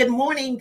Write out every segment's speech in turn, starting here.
Good morning,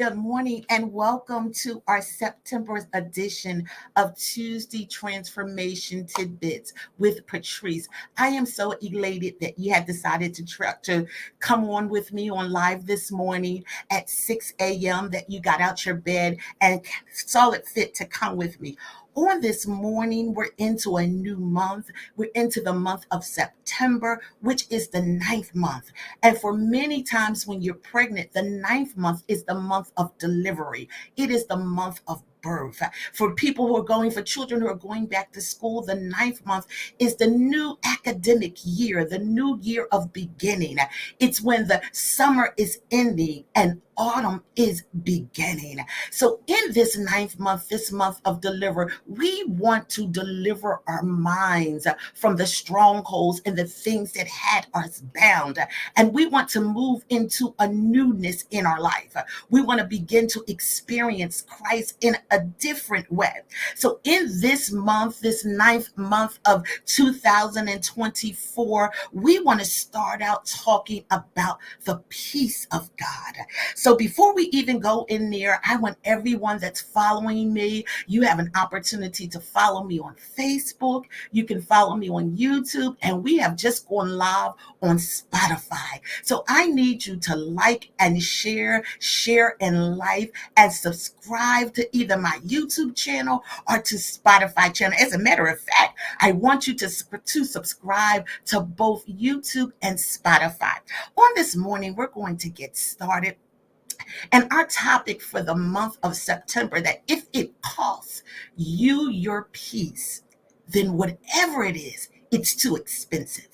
and welcome to our September edition of Tuesday Transformation Tidbits with Patrice. I am so elated that you have decided to come on with me on live this morning at 6 a.m., that you got out your bed and saw it fit to come with me. On this morning, we're into a new month. We're into the month of September, which is the ninth month. And for many times when you're pregnant, the ninth month is the month of delivery. It is the month of birth. For people who are going, for children who are going back to school, the ninth month is the new academic year, the new year of beginning. It's when the summer is ending and autumn is beginning. So in this ninth month, this month of deliver, we want to deliver our minds from the strongholds and the things that had us bound. And we want to move into a newness in our life. We want to begin to experience Christ in a different way. So in this month, this ninth month of 2024, we want to start out talking about the peace of God. So before we even go in there, I want everyone that's following me, you have an opportunity to follow me on Facebook. You can follow me on YouTube, and we have just gone live on Spotify. So I need you to like and share and like, and subscribe to either my YouTube channel or to Spotify channel. As a matter of fact, I want you to subscribe to both YouTube and Spotify. On this morning, we're going to get started. And our topic for the month of September, that if it costs you your peace, then whatever it is, it's too expensive.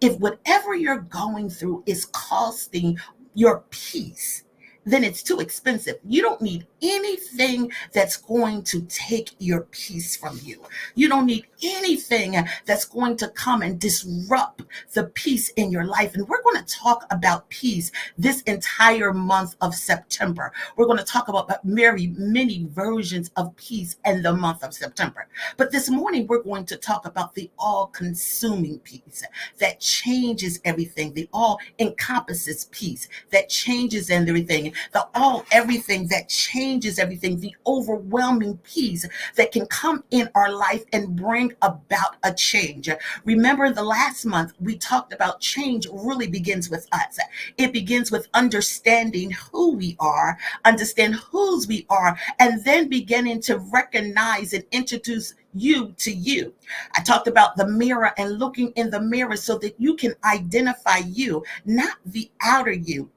If whatever you're going through is costing your peace, then it's too expensive. You don't need anything that's going to take your peace from you. You don't need anything that's going to come and disrupt the peace in your life. And we're going to talk about peace this entire month of September. We're going to talk about many versions of peace in the month of September. But this morning, we're going to talk about the all-consuming peace that changes everything, the all-encompasses peace that changes everything, everything that changes everything, the overwhelming peace that can come in our life and bring about a change. Remember, the last month we talked about change really begins with us. It begins with understanding who we are, understand whose we are, and then beginning to recognize and introduce you to you. I talked about the mirror and looking in the mirror so that you can identify you, not the outer you,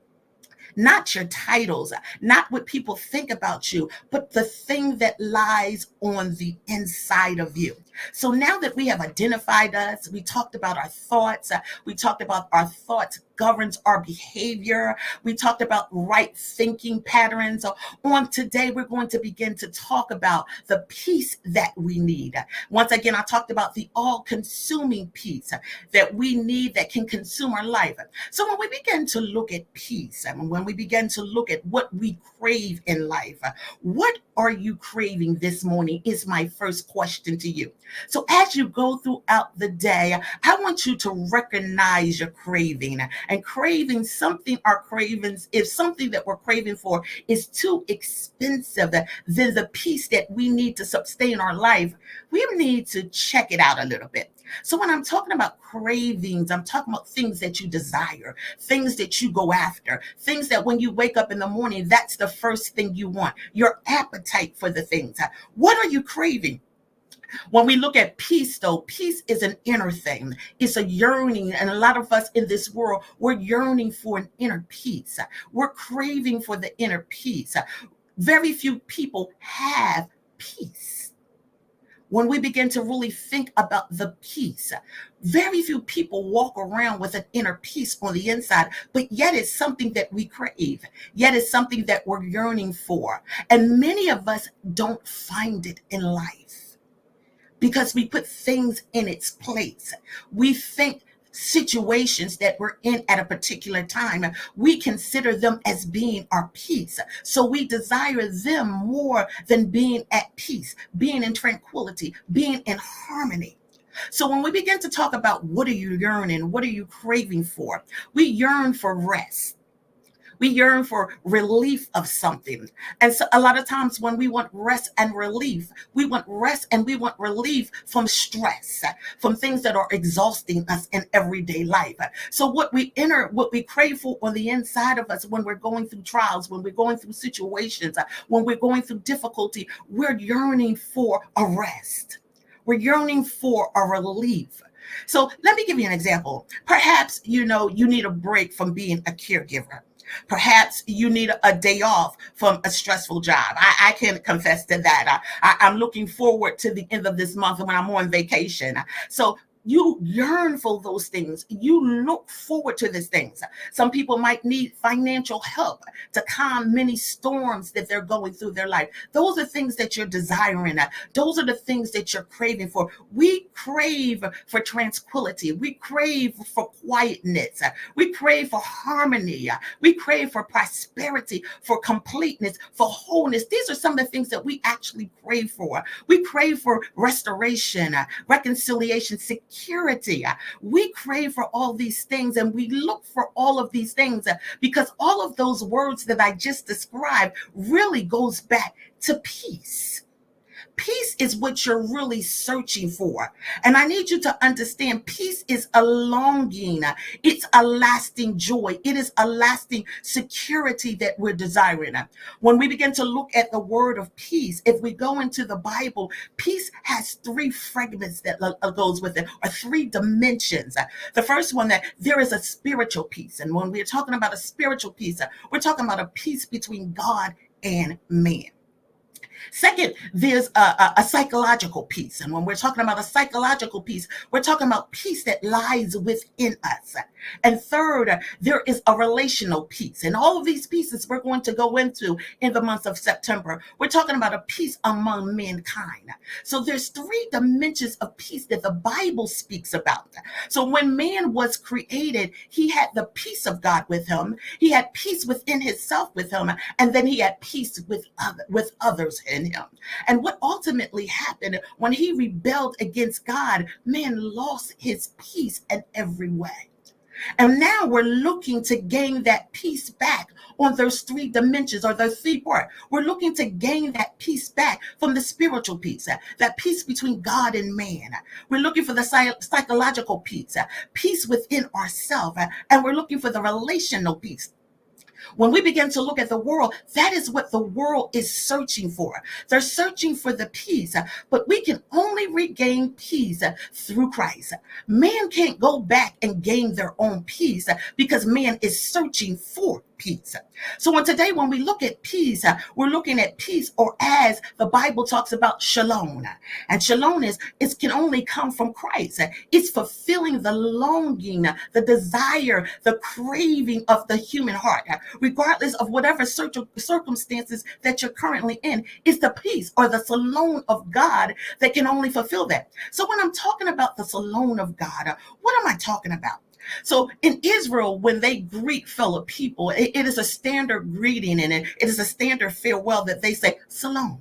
not your titles, not what people think about you, but the thing that lies on the inside of you. So now that we have identified us, we talked about our thoughts, we talked about our thoughts governs our behavior. We talked about right thinking patterns. On today, we're going to begin to talk about the peace that we need. Once again, I talked about the all-consuming peace that we need that can consume our life. So when we begin to look at peace, and when we begin to look at what we crave in life, what are you craving this morning is my first question to you. So as you go throughout the day, I want you to recognize your craving. And craving something, our cravings, if something that we're craving for is too expensive, then the peace that we need to sustain our life, we need to check it out a little bit. So when I'm talking about cravings, I'm talking about things that you desire, things that you go after, things that when you wake up in the morning, that's the first thing you want, your appetite for the things. What are you craving? When we look at peace, though, peace is an inner thing. It's a yearning. And a lot of us in this world, we're yearning for an inner peace. We're craving for the inner peace. Very few people have peace. When we begin to really think about the peace, very few people walk around with an inner peace on the inside, but yet it's something that we crave, yet it's something that we're yearning for. And many of us don't find it in life, because we put things in its place. We think situations that we're in at a particular time, we consider them as being our peace. So we desire them more than being at peace, being in tranquility, being in harmony. So when we begin to talk about what are you yearning, what are you craving for? We yearn for rest. We yearn for relief of something. And so a lot of times when we want rest and relief, we want rest and we want relief from stress, from things that are exhausting us in everyday life. So what we crave for on the inside of us when we're going through trials, when we're going through situations, when we're going through difficulty, we're yearning for a rest. We're yearning for a relief. So let me give you an example. Perhaps, you need a break from being a caregiver. Perhaps you need a day off from a stressful job. I can confess to that. I'm looking forward to the end of this month when I'm on vacation. So you yearn for those things. You look forward to these things. Some people might need financial help to calm many storms that they're going through their life. Those are things that you're desiring. Those are the things that you're craving for. We crave for tranquility. We crave for quietness. We crave for harmony. We crave for prosperity, for completeness, for wholeness. These are some of the things that we actually crave for. We crave for restoration, reconciliation, security. We crave for all these things, and we look for all of these things because all of those words that I just described really goes back to peace. Peace is what you're really searching for. And I need you to understand peace is a longing. It's a lasting joy. It is a lasting security that we're desiring. When we begin to look at the word of peace, if we go into the Bible, peace has three fragments that goes with it, or three dimensions. The first one, that there is a spiritual peace. And when we're talking about a spiritual peace, we're talking about a peace between God and man. Second, there's a psychological peace. And when we're talking about a psychological peace, we're talking about peace that lies within us. And third, there is a relational peace. And all of these pieces we're going to go into in the month of September. We're talking about a peace among mankind. So there's three dimensions of peace that the Bible speaks about. So when man was created, he had the peace of God with him. He had peace within himself with him. And then he had peace with others in him. And what ultimately happened when he rebelled against God, man lost his peace in every way. And now we're looking to gain that peace back on those three dimensions, or those three parts. We're looking to gain that peace back from the spiritual peace, that peace between God and man. We're looking for the psychological peace, peace within ourselves, and we're looking for the relational peace. When we begin to look at the world, that is what the world is searching for. They're searching for the peace, but we can only regain peace through Christ. Man can't go back and gain their own peace because man is searching for peace. So today, when we look at peace, we're looking at peace, or as the Bible talks about, shalom. And shalom it can only come from Christ. It's fulfilling the longing, the desire, the craving of the human heart, regardless of whatever circumstances that you're currently in. It's the peace or the shalom of God that can only fulfill that. So when I'm talking about the shalom of God, what am I talking about? So in Israel, when they greet fellow people, it is a standard greeting, and it is a standard farewell that they say, Shalom.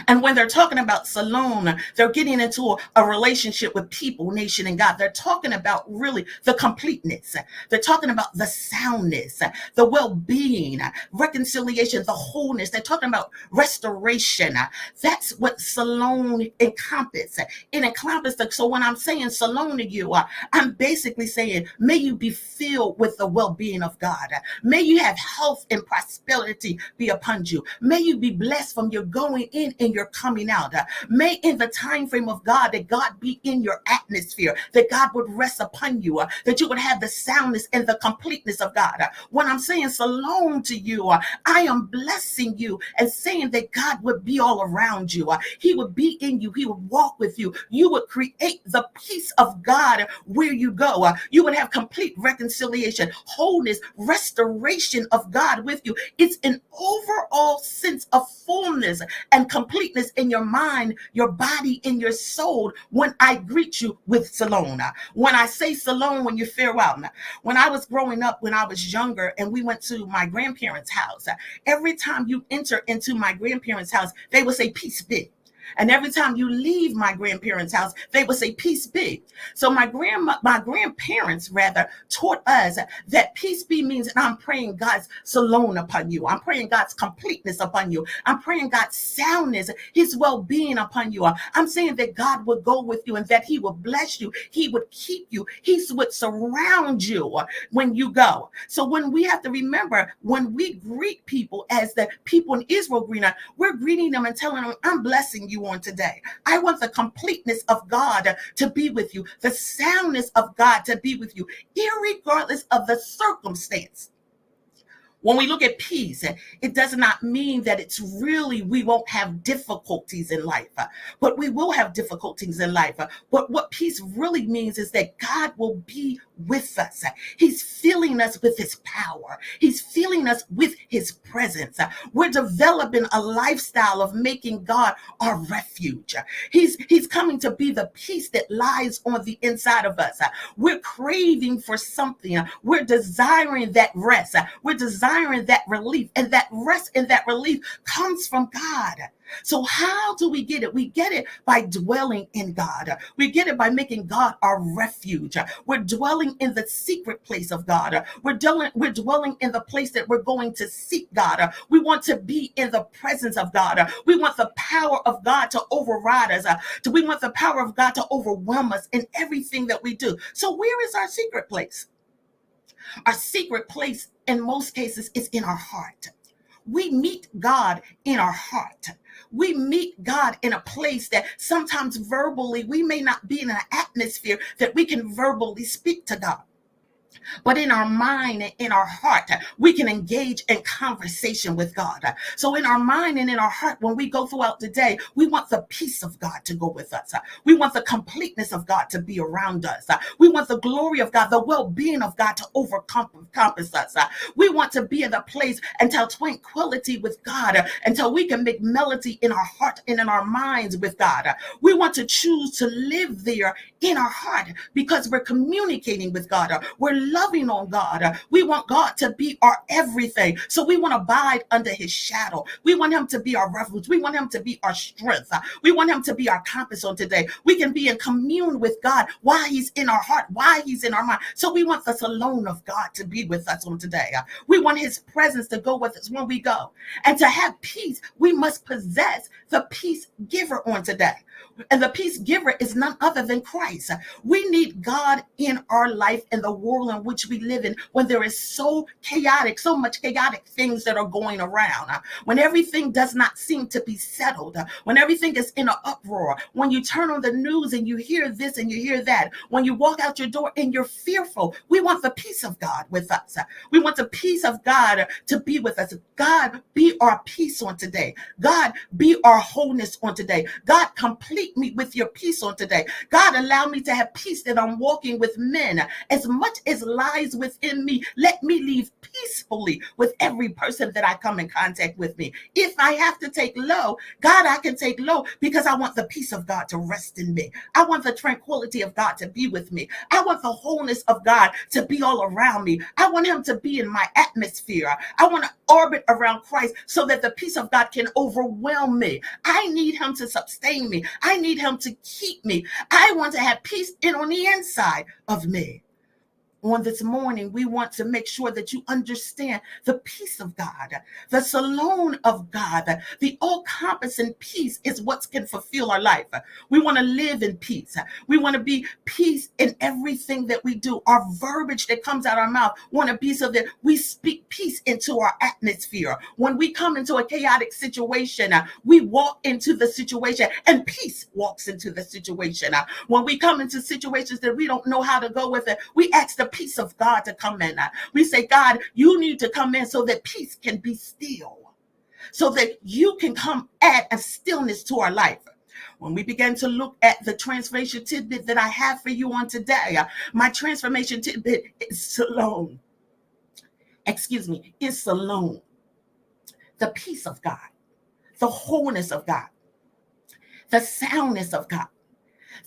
And when they're talking about shalom, they're getting into a relationship with people, nation, and God. They're talking about really the completeness. They're talking about the soundness, the well-being, reconciliation, the wholeness. They're talking about restoration. That's what shalom encompasses. It encompasses. So when I'm saying shalom to you, I'm basically saying, may you be filled with the well-being of God. May you have health and prosperity be upon you. May you be blessed from your going in and your coming out. May in the time frame of God, that God be in your atmosphere, that God would rest upon you, that you would have the soundness and the completeness of God. When I'm saying shalom to you, I am blessing you and saying that God would be all around you. He would be in you. He would walk with you. You would create the peace of God where you go. You would have complete reconciliation, wholeness, restoration of God with you. It's an overall sense of fullness and completeness in your mind, your body, in your soul when I greet you with shalom. When I say shalom, when you farewell. When I was growing up, when I was younger, and we went to my grandparents' house, every time you enter into my grandparents' house, they would say, peace be. And every time you leave my grandparents' house, they would say, peace be. So my grandparents rather taught us that peace be means I'm praying God's shalom upon you. I'm praying God's completeness upon you. I'm praying God's soundness, his well-being upon you. I'm saying that God would go with you and that he would bless you. He would keep you. He would surround you when you go. So when we have to remember, when we greet people as the people in Israel greet, we're greeting them and telling them, I'm blessing you on today. I want the completeness of God to be with you, the soundness of God to be with you, irregardless of the circumstance. When we look at peace, it does not mean that it's really, we won't have difficulties in life, but we will have difficulties in life. But what peace really means is that God will be with us. He's filling us with his power. He's filling us with his presence. We're developing a lifestyle of making God our refuge. He's coming to be the peace that lies on the inside of us. We're craving for something. We're desiring that rest. We're desiring that relief, and that rest and that relief comes from God. So how do we get it? We get it by dwelling in God. We get it by making God our refuge. We're dwelling in the secret place of God. We're dwelling in the place that we're going to seek God. We want to be in the presence of God. We want the power of God to override us. We want the power of God to overwhelm us in everything that we do. So where is our secret place? Our secret place in most cases is in our heart. We meet God in our heart. We meet God in a place that sometimes verbally we may not be in an atmosphere that we can verbally speak to God. But in our mind and in our heart, we can engage in conversation with God. So in our mind and in our heart, when we go throughout the day, we want the peace of God to go with us. We want the completeness of God to be around us. We want the glory of God, the well-being of God to encompass us. We want to be in the place until tranquility with God, until we can make melody in our heart and in our minds with God. We want to choose to live there in our heart because we're communicating with God. We're loving on God. We want God to be our everything. So we want to abide under his shadow. We want him to be our refuge. We want him to be our strength. We want him to be our compass on today. We can be in commune with God while he's in our heart, while he's in our mind. So we want the shalom of God to be with us on today. We want his presence to go with us when we go. And to have peace, we must possess the peace giver on today. And the peace giver is none other than Christ. We need God in our life in the world in which we live in when there is so much chaotic things that are going around. When everything does not seem to be settled. When everything is in an uproar. When you turn on the news and you hear this and you hear that. When you walk out your door and you're fearful. We want the peace of God with us. We want the peace of God to be with us. God, be our peace on today. God, be our wholeness on today. God, complete me with your peace on today. God, allow me to have peace that I'm walking with men. As much as lies within me, let me leave peacefully with every person that I come in contact with me. If I have to take low, God, I can take low because I want the peace of God to rest in me. I want the tranquility of God to be with me. I want the wholeness of God to be all around me. I want him to be in my atmosphere. I want to orbit around Christ so that the peace of God can overwhelm me. I need him to sustain me. I need him to keep me. I want to have peace on the inside of me. On this morning, we want to make sure that you understand the peace of God, the shalom of God, the all-encompassing peace is what can fulfill our life. We want to live in peace. We want to be peace in everything that we do. Our verbiage that comes out of our mouth want to be so that we speak peace into our atmosphere. When we come into a chaotic situation, we walk into the situation and peace walks into the situation. When we come into situations that we don't know how to go with it, we ask the peace of God to come in. We say, God, you need to come in so that peace can be still, so that you can come add a stillness to our life. When we begin to look at the transformation tidbit that I have for you on today, my transformation tidbit is shalom. Is shalom. The peace of God, the wholeness of God, the soundness of God,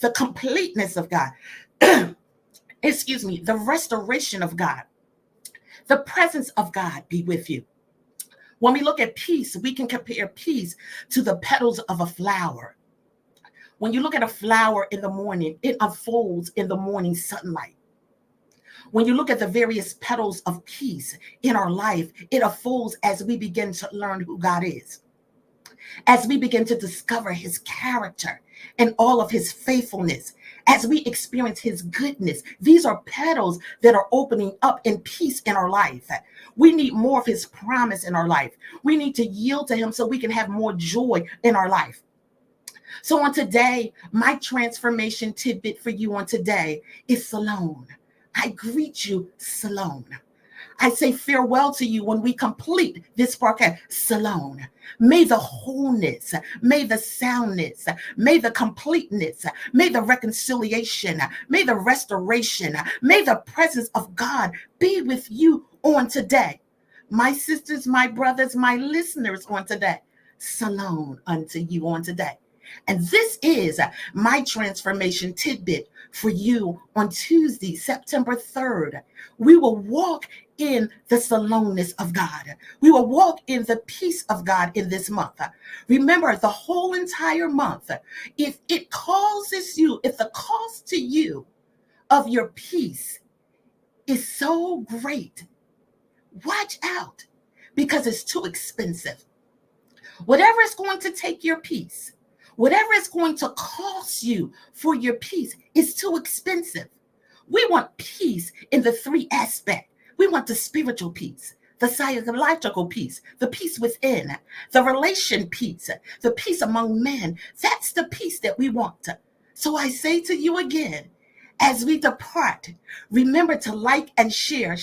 the completeness of God. The restoration of God, the presence of God be with you. When we look at peace, we can compare peace to the petals of a flower. When you look at a flower in the morning, it unfolds in the morning sunlight. When you look at the various petals of peace in our life, it unfolds as we begin to learn who God is, as we begin to discover his character and all of his faithfulness, as we experience his goodness. These are petals that are opening up in peace in our life. We need more of his promise in our life. We need to yield to him so we can have more joy in our life. So on today, my transformation tidbit for you on today is Salome. I greet you, Salome. I say farewell to you when we complete this broadcast. Salome. May the wholeness, may the soundness, may the completeness, may the reconciliation, may the restoration, may the presence of God be with you on today. My sisters, my brothers, my listeners on today. Salome unto you on today. And this is my transformation tidbit for you on Tuesday, September 3rd. We will walk in the salomeness of God. We will walk in the peace of God in this month. Remember, the whole entire month, if it causes you, if the cost to you of your peace is so great, watch out, because it's too expensive. Whatever is going to take your peace, whatever is going to cost you for your peace is too expensive. We want peace in the three aspects. We want the spiritual peace, the psychological peace, the peace within, the relation peace, the peace among men. That's the peace that we want. So I say to you again, as we depart, remember to like and share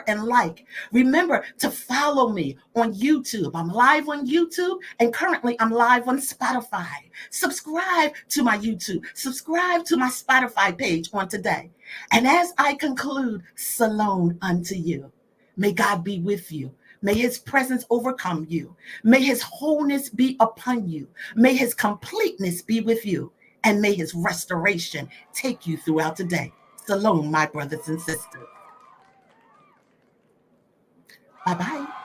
and like. Remember to follow me on YouTube. I'm live on YouTube, and currently I'm live on Spotify. Subscribe to my YouTube. Subscribe to my Spotify page on today. And as I conclude, Salome unto you. May God be with you. May his presence overcome you. May his wholeness be upon you. May his completeness be with you. And may his restoration take you throughout the day. Salome, my brothers and sisters. Bye-bye.